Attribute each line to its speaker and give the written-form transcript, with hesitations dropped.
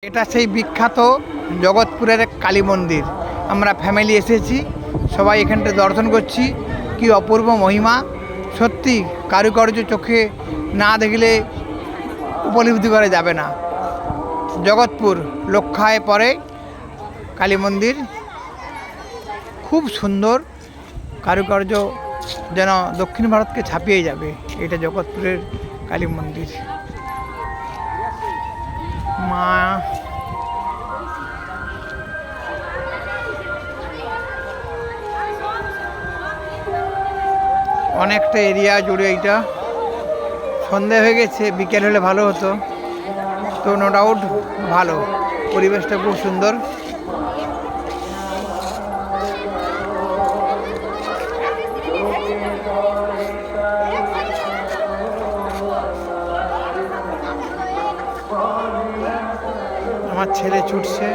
Speaker 1: এটা সেই বিখ্যাত জগৎপুরের কালী মন্দির। আমরা ফ্যামিলি এসেছি, সবাই এখানটা দর্শন করছি। কি অপূর্ব মহিমা! সত্যি কারুকার্য চোখে না দেখলে উপলব্ধি করা যাবে না। জগৎপুর লক্ষায় পরে কালী মন্দির, খুব সুন্দর কারুকার্য, যেন দক্ষিণ ভারতকে ছাপিয়ে যাবে। এটা জগৎপুরের কালী মন্দির। মা অনেকটা এরিয়া জুড়ে এইটা। সন্ধে হয়ে গেছে, বিকেল হলে ভালো হতো, তো নো ডাউট ভালো, পরিবেশটা খুব সুন্দর। আমার ছেলে ছুটছে।